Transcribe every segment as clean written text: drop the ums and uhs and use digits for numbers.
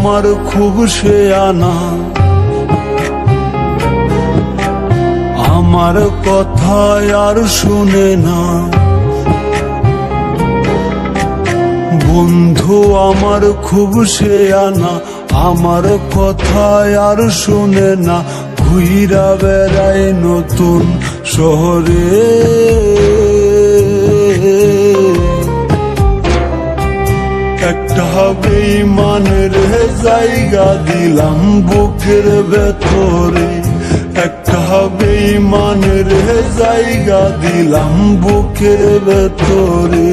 আমার খুব শেয়ানা, আমার কথা আর শুনে না। বন্ধু আমার খুব শেয়ানা, আমার কথা আর শুনে না। ঘুইরা বেড়ায় নতুন শহরে, একটা বেঈমানের জায়গা দিলাম বুকের ভেতরে, একটা বেঈমানের জায়গা দিলাম বুকের ভেতরে।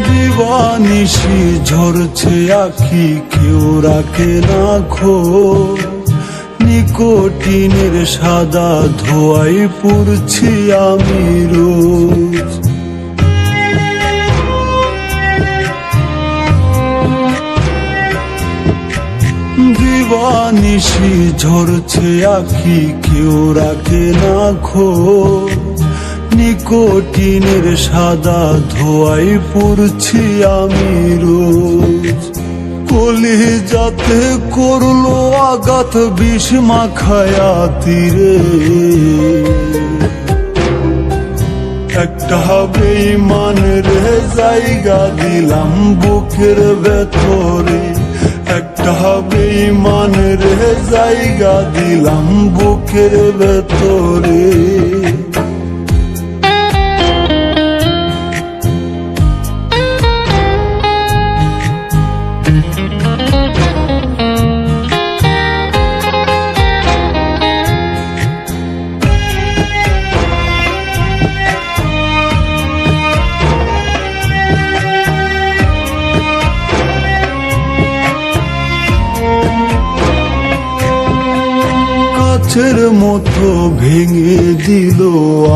দিবানিশি ঝরছে আখি, কেউ রাখে না খোঁজ। নিকোটিনের সাদা ধোঁয়ায় পুড়ছি আমি রোজ। দিবানিশি ঝরছে আখি, কেউ রাখে না খোঁজ। নিকোটিনের সাদা ধোঁয়ায় পুড়ছি আমি রোজ। কলিজাতে করলো আঘাত বিষ মাখায়া তীরে, একটা বেঈমানের জায়গা দিলাম বুকের ভেতরে, একটা বেঈমানের জায়গা দিলাম বুকের ভেতরে। কাচের মতো ভেঙে দিল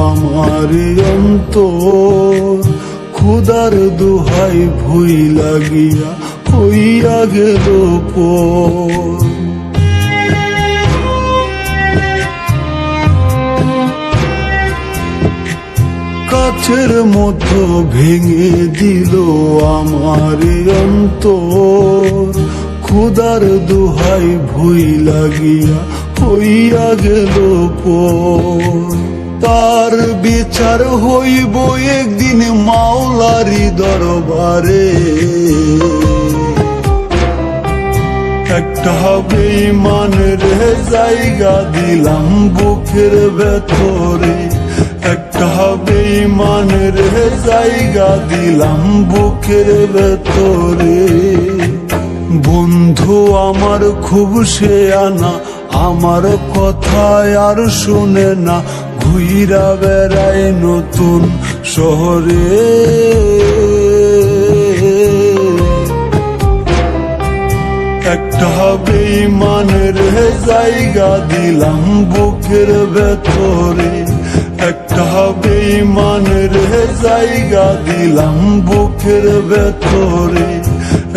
আমার অন্তর, ক্ষুধার দোহাই ভুই লাগিয়া হইয়া গেল পর। কাচের মতো ভেঙে দিল আমার অন্তর, ক্ষুধার দোহাই ভুই লাগিয়া হইয়া গেল পর। তার বিচার হইব একদিন মাওলারি দরবারে, একটা বেঈমানের জায়গা দিলাম বুকের ভেতরে, একটা বেঈমানের জায়গা দিলাম বুকের ভেতরে। বন্ধু আমার খুব শেয়ানা, আমার কথা আর শুনে না। ঘুইরা বেড়ায় নতুন শহরে, একটা বেঈমানের জায়গা দিলাম বুকের ভেতরে, একটা বেঈমানের জায়গা দিলাম বুকের ভেতরে,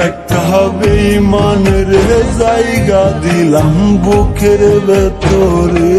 একটা বেঈমানের জায়গা দিলাম বুকের ভেতরে।